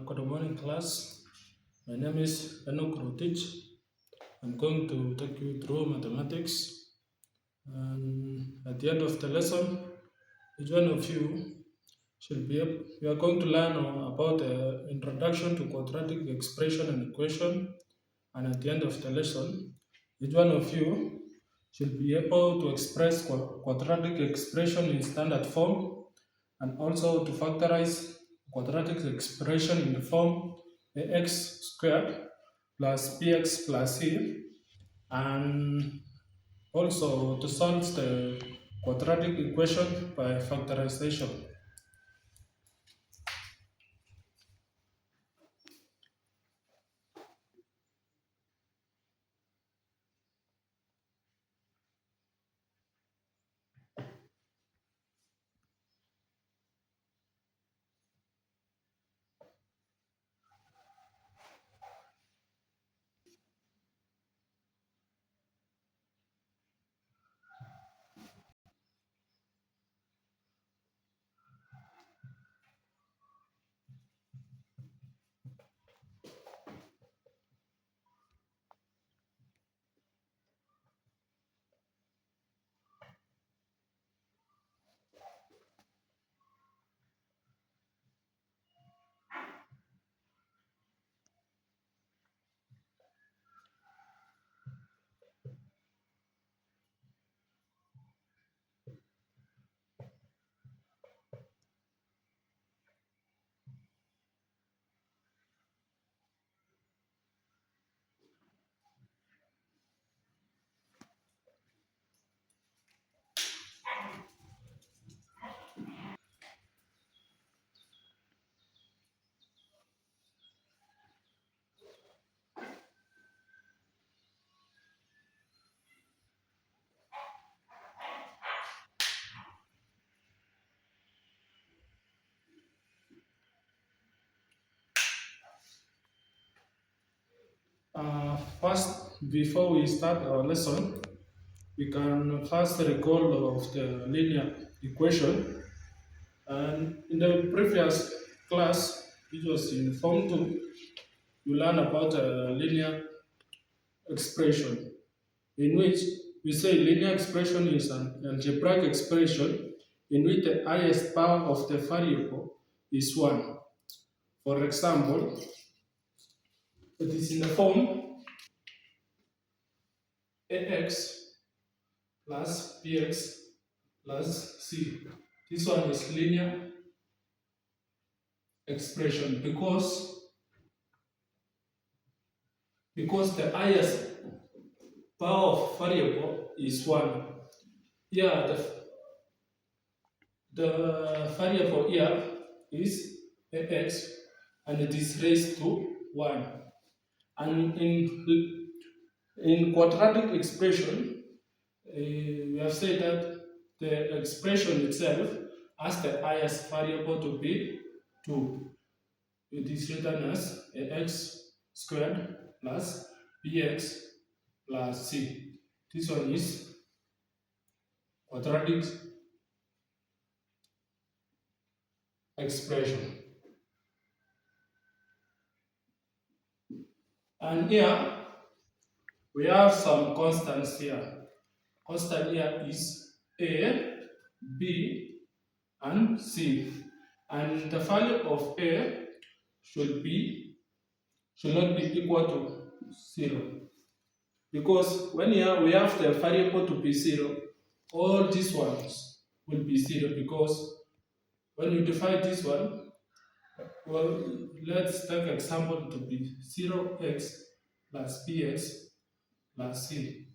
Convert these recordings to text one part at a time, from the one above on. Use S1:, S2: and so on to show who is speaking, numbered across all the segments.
S1: Good morning, class. My name is QUADRATIC. I'm going to take you through mathematics. And at the end of the lesson, each one of you we are going to learn about the introduction to quadratic expression and equation. And at the end of the lesson, each one of you should be able to express quadratic expression in standard form and also to factorize quadratic expression in the form ax squared plus bx plus c, and also to solve the quadratic equation by factorization. First, before we start our lesson, we can first recall of the linear equation. And in the previous class, which was in Form 2, you learn about a linear expression, in which we say linear expression is an algebraic expression in which the highest power of the variable is 1. For example, it is in the form ax plus bx plus c. This one is linear expression because the highest power of variable is 1. Here, the variable here is ax, and it is raised to 1. And in quadratic expression, we have said that the expression itself has the highest variable to be 2. It is written as ax squared plus bx plus c. This one is quadratic expression. And here we have some constants here. Constant here is a, b, and c. And the value of a should not be equal to 0. Because when here we have the variable to be 0, all these ones will be 0, because when you divide this one, well, let's take example to be 0x plus bx plus c.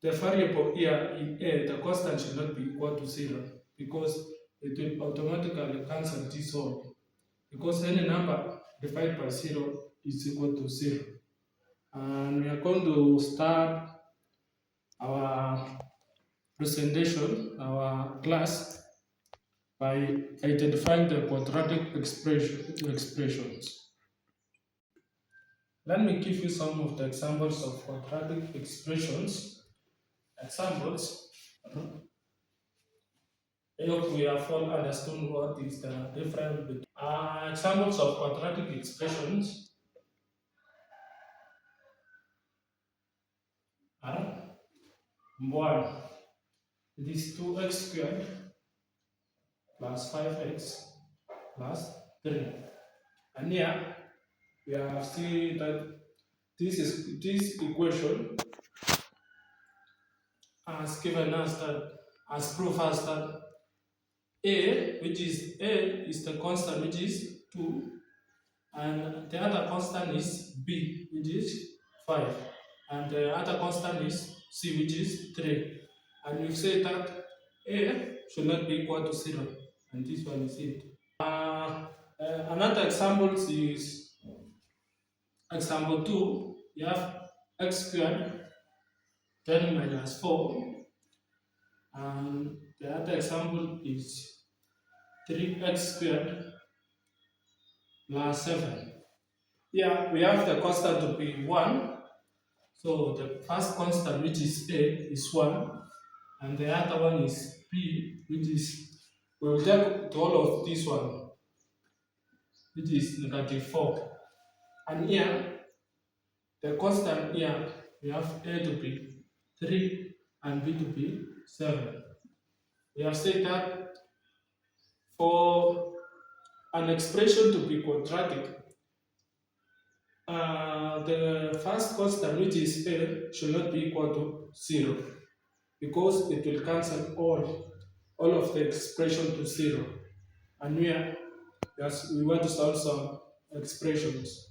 S1: The variable here in a, the constant should not be equal to 0, because it will automatically cancel this whole. Because any number divided by 0 is equal to 0. And we are going to start our presentation, our class, by identifying the quadratic expressions. Let me give you some of the examples of quadratic expressions. Examples. I hope we have all understood what is the difference between examples of quadratic expressions are 1. It is 2x squared plus 5x plus 3. And here we have seen that this equation has given us that as proof us that a is the constant which is 2, and the other constant is b which is 5, and the other constant is c which is 3. And we say that a should not be equal to 0, and this one is it. Another example is example 2. You have x squared 10 minus 4, and the other example is 3x squared plus 7. Yeah, we have the constant to be 1. So the first constant, which is a, is 1, and the other one is b, which is, we will take to all of this one, which is negative 4. And here, the constant here, we have a to be 3 and b to be 7. We have said that for an expression to be quadratic, the first constant, which is a, should not be equal to 0, because it will cancel all of the expression to 0. And here, yes, we want to solve some expressions.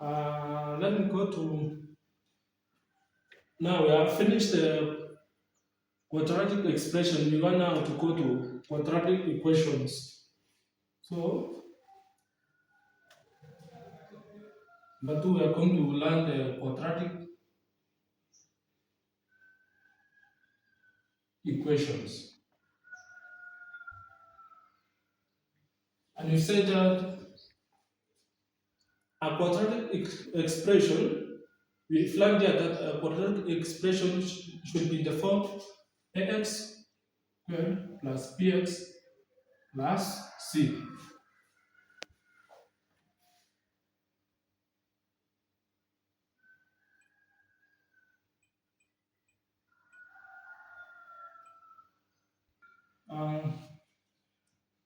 S1: Let me go to, now we have finished the quadratic expression. We want now to go to quadratic equations. So, but we are going to learn the quadratic equations. And you said that a quadratic expression, we flagged here that a quadratic expression should be the form ax squared plus bx plus c. Um,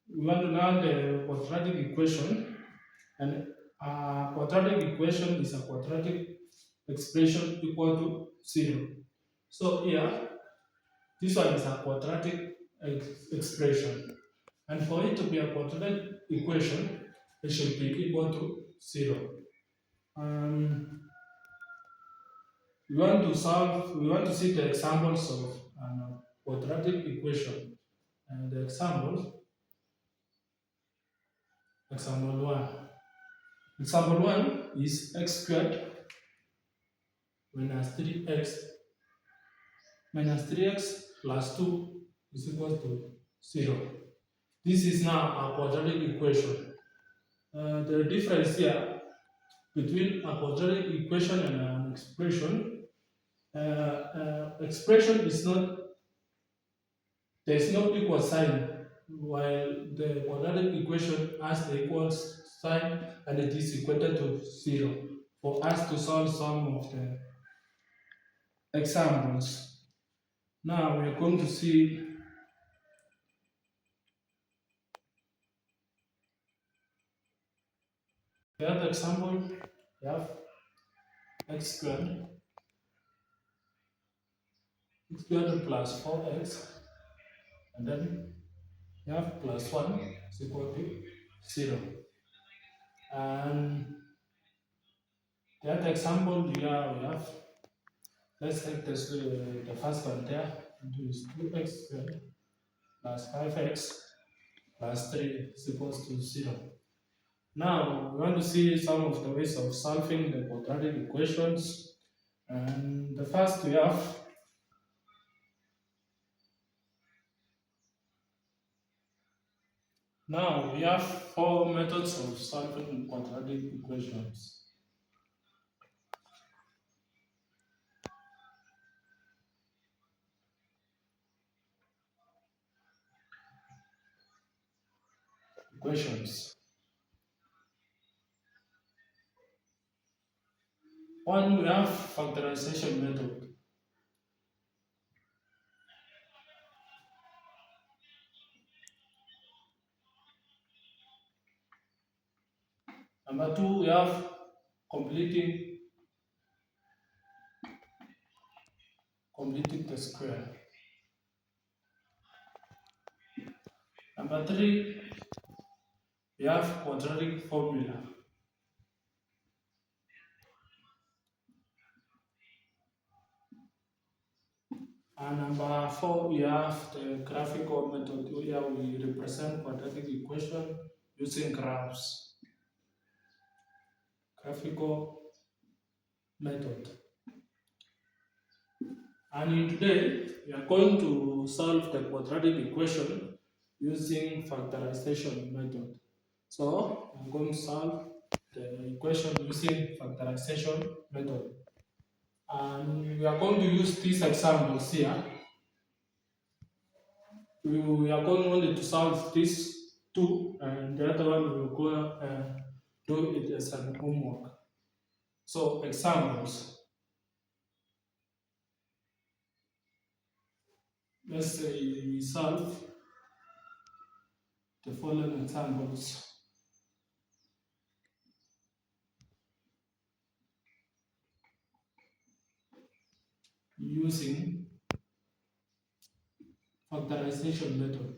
S1: we want to learn the quadratic equation, and a quadratic equation is a quadratic expression equal to 0. So here, this one is a quadratic expression, and for it to be a quadratic equation, it should be equal to 0. We want to see the examples of quadratic equation, and the example 1. Example 1 is x squared minus 3x plus 2 is equal to 0. This is now a quadratic equation. The difference here between a quadratic equation and an expression, expression is not, there is no equal sign, while the quadratic equation has the equal sign and it is equated to 0 for us to solve some of the examples. Now we are going to see the other example. We have x squared plus 4x, and then we have plus 1 is equal to 0. And the other example here we have, let's take this, the first one there, do is 2x squared plus 5x plus 3 is equal to 0. Now we want to see some of the ways of solving the quadratic equations. And the first we have, now we have 4 methods of solving quadratic equations. equations. One, we have factorization method. Number two, we have completing the square. Number three, we have quadratic formula. And number four, we have the graphical method where we represent quadratic equation using graphs. Graphical method. And in today, we are going to solve the quadratic equation using factorization method. So I'm going to solve the equation using factorization method. And we are going to use these examples here. We are going only to solve these two, and the other one we will go do it as an homework. So examples. Let's say we solve the following examples. Using factorization method.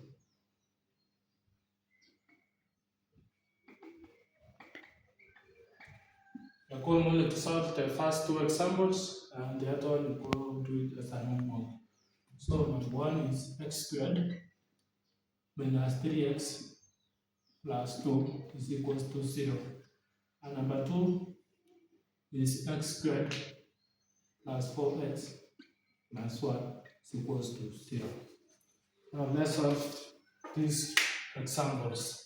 S1: We are going only to solve the first two examples, and the other one we will do it as an homework. So number one is x squared minus 3x plus 2 is equals to 0. And number two is x squared plus 4x plus 1 is equals to 0. Now let's solve these examples.